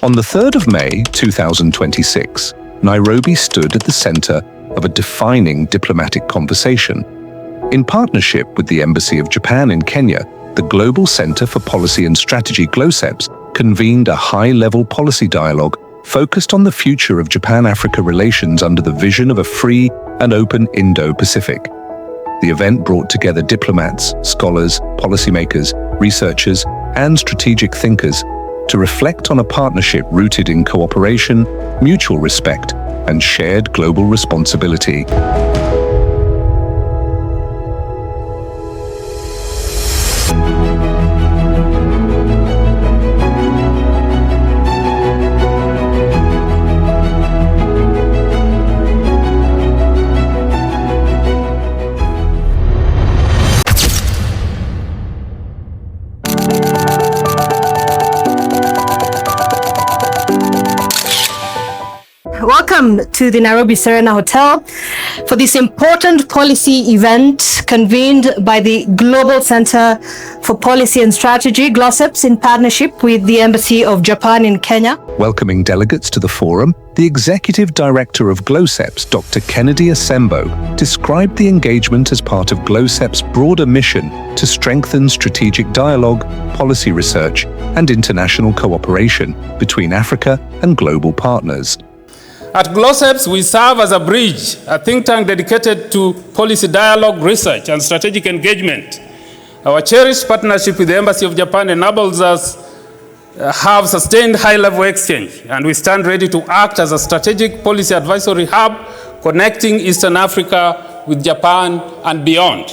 On the 3rd of May 2026, Nairobi stood at the center of a defining diplomatic conversation. In partnership with the Embassy of Japan in Kenya, the Global Center for Policy and Strategy GLOCEPS convened a high-level policy dialogue focused on the future of Japan-Africa relations under the vision of a free and open Indo-Pacific. The event brought together diplomats, scholars, policymakers, researchers, and strategic thinkers to reflect on a partnership rooted in cooperation, mutual respect, and shared global responsibility. Welcome to the Nairobi Serena Hotel for this important policy event convened by the Global Center for Policy and Strategy, GLOCEPS, in partnership with the Embassy of Japan in Kenya. Welcoming delegates to the forum, the Executive Director of GLOCEPS, Dr. Kennedy Asembo, described the engagement as part of GLOCEPS' broader mission to strengthen strategic dialogue, policy research, and international cooperation between Africa and global partners. At GLOCEPS, we serve as a bridge, a think tank dedicated to policy dialogue, research, and strategic engagement. Our cherished partnership with the Embassy of Japan enables us have sustained high-level exchange, and we stand ready to act as a strategic policy advisory hub connecting Eastern Africa with Japan and beyond.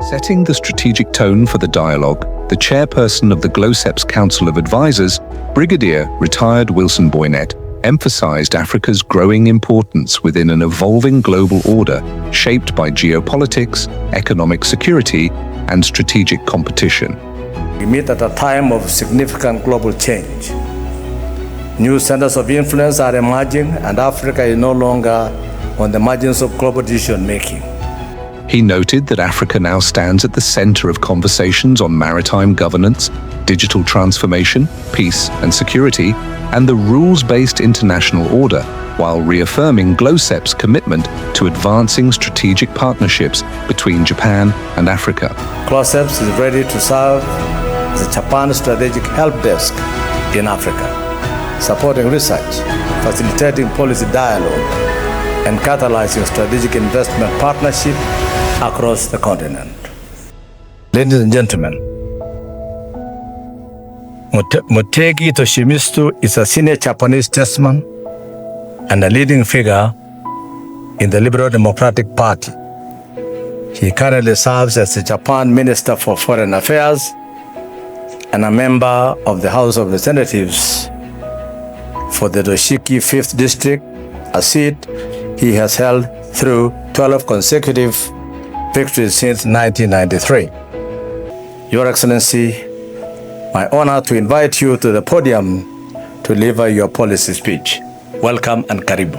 Setting the strategic tone for the dialogue, the chairperson of the GLOCEPS Council of Advisors, Brigadier Retired Wilson Boynet, emphasized Africa's growing importance within an evolving global order shaped by geopolitics, economic security, and strategic competition. We meet at a time of significant global change. New centers of influence are emerging, and Africa is no longer on the margins of global decision-making. He noted that Africa now stands at the center of conversations on maritime governance, digital transformation, peace and security, and the rules-based international order, while reaffirming GLOCEP's commitment to advancing strategic partnerships between Japan and Africa. GLOCEPS is ready to serve as a Japan strategic help desk in Africa, supporting research, facilitating policy dialogue, and catalyzing strategic investment partnership across the continent. Ladies and gentlemen, MOTEGI Toshimitsu is a senior Japanese statesman and a leading figure in the Liberal Democratic Party. He currently serves as the Japan Minister for Foreign Affairs and a member of the House of Representatives for the Toshiki 5th District, a seat he has held through 12 consecutive victories since 1993. Your Excellency, my honor to invite you to the podium to deliver your policy speech. Welcome and karibu.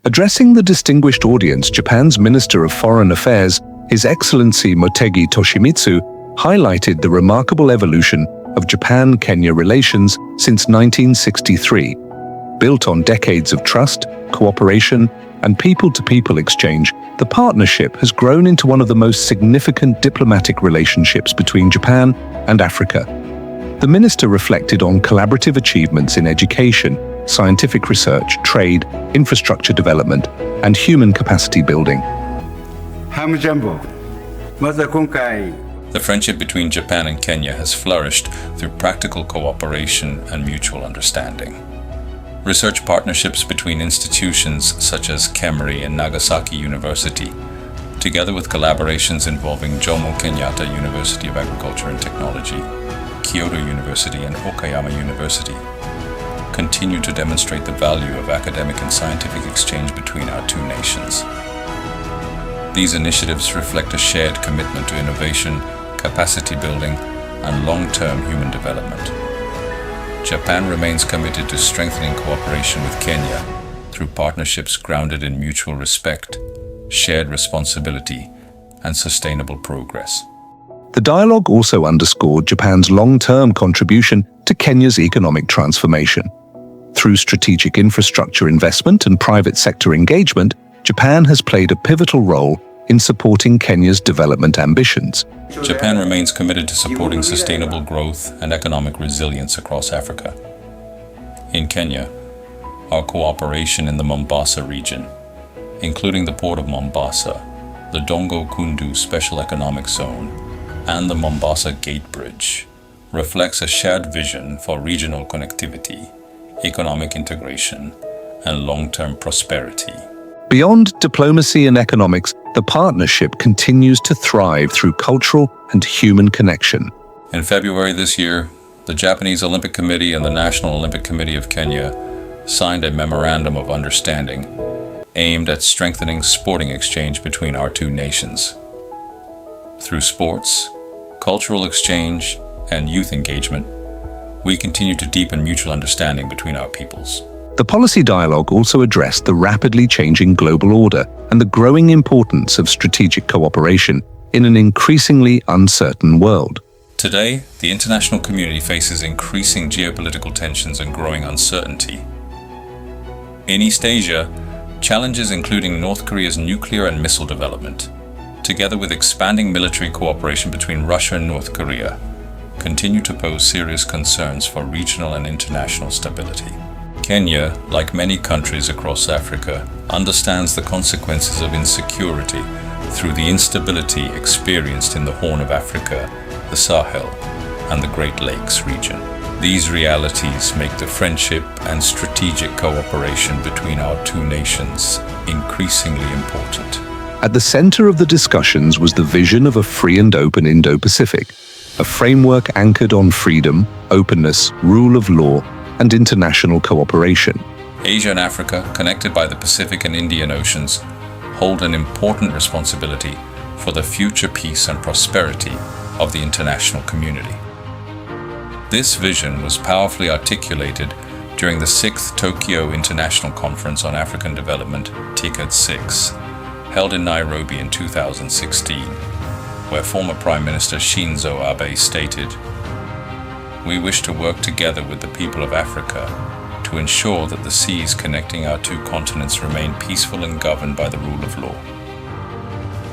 Addressing the distinguished audience, Japan's Minister of Foreign Affairs, His Excellency Motegi Toshimitsu, highlighted the remarkable evolution of Japan-Kenya relations since 1963. Built on decades of trust, cooperation, and people-to-people exchange, the partnership has grown into one of the most significant diplomatic relationships between Japan and Africa. The minister reflected on collaborative achievements in education, scientific research, trade, infrastructure development, and human capacity building. The friendship between Japan and Kenya has flourished through practical cooperation and mutual understanding. Research partnerships between institutions such as KEMRI and Nagasaki University, together with collaborations involving Jomo Kenyatta University of Agriculture and Technology, Kyoto University and Okayama University, continue to demonstrate the value of academic and scientific exchange between our two nations. These initiatives reflect a shared commitment to innovation, capacity building, and long-term human development. Japan remains committed to strengthening cooperation with Kenya through partnerships grounded in mutual respect, shared responsibility, and sustainable progress. The dialogue also underscored Japan's long-term contribution to Kenya's economic transformation. Through strategic infrastructure investment and private sector engagement, Japan has played a pivotal role in supporting Kenya's development ambitions. Japan remains committed to supporting sustainable growth and economic resilience across Africa. In Kenya, our cooperation in the Mombasa region, including the Port of Mombasa, the Dongo Kundu Special Economic Zone, and the Mombasa Gate Bridge, reflects a shared vision for regional connectivity, economic integration, and long-term prosperity. Beyond diplomacy and economics, the partnership continues to thrive through cultural and human connection. In February this year, the Japanese Olympic Committee and the National Olympic Committee of Kenya signed a memorandum of understanding aimed at strengthening sporting exchange between our two nations. Through sports, cultural exchange, and youth engagement, we continue to deepen mutual understanding between our peoples. The policy dialogue also addressed the rapidly changing global order and the growing importance of strategic cooperation in an increasingly uncertain world. Today, the international community faces increasing geopolitical tensions and growing uncertainty. In East Asia, challenges including North Korea's nuclear and missile development, together with expanding military cooperation between Russia and North Korea, continue to pose serious concerns for regional and international stability. Kenya, like many countries across Africa, understands the consequences of insecurity through the instability experienced in the Horn of Africa, the Sahel, and the Great Lakes region. These realities make the friendship and strategic cooperation between our two nations increasingly important. At the center of the discussions was the vision of a free and open Indo-Pacific, a framework anchored on freedom, openness, rule of law, and international cooperation. Asia and Africa, connected by the Pacific and Indian Oceans, hold an important responsibility for the future peace and prosperity of the international community. This vision was powerfully articulated during the 6th Tokyo International Conference on African Development, TICAD-6, held in Nairobi in 2016, where former Prime Minister Shinzo Abe stated, "We wish to work together with the people of Africa to ensure that the seas connecting our two continents remain peaceful and governed by the rule of law."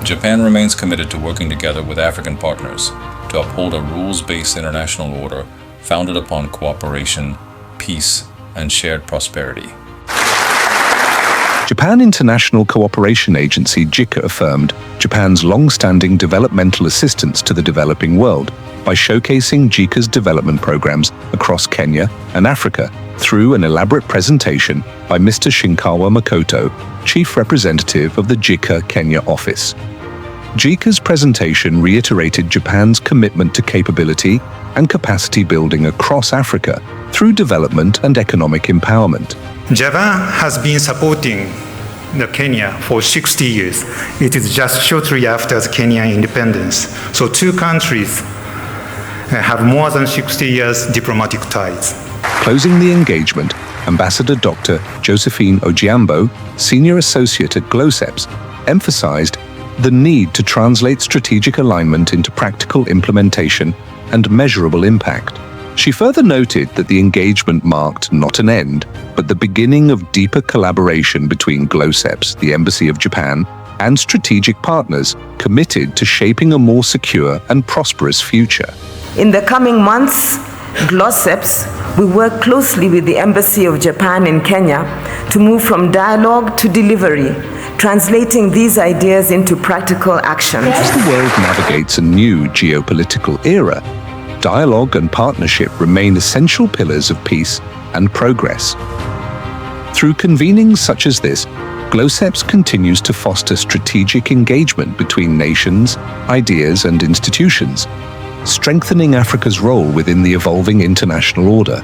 Japan remains committed to working together with African partners to uphold a rules-based international order founded upon cooperation, peace, and shared prosperity. Japan International Cooperation Agency JICA affirmed Japan's long-standing developmental assistance to the developing world by showcasing JICA's development programs across Kenya and Africa through an elaborate presentation by Mr. Shinkawa Makoto, Chief Representative of the JICA Kenya office. JICA's presentation reiterated Japan's commitment to capability and capacity building across Africa through development and economic empowerment. Japan has been supporting Kenya for 60 years. It is just shortly after the Kenyan independence. So two countries have more than 60 years diplomatic ties. Closing the engagement, Ambassador Dr. Josephine Ojiambo, Senior Associate at GLOCEPS, emphasized the need to translate strategic alignment into practical implementation and measurable impact. She further noted that the engagement marked not an end, but the beginning of deeper collaboration between GLOCEPS, the Embassy of Japan, and strategic partners committed to shaping a more secure and prosperous future. In the coming months, GLOCEPS will work closely with the Embassy of Japan in Kenya to move from dialogue to delivery, translating these ideas into practical action. As the world navigates a new geopolitical era, dialogue and partnership remain essential pillars of peace and progress. Through convenings such as this, GLOCEPS continues to foster strategic engagement between nations, ideas, and institutions, strengthening Africa's role within the evolving international order.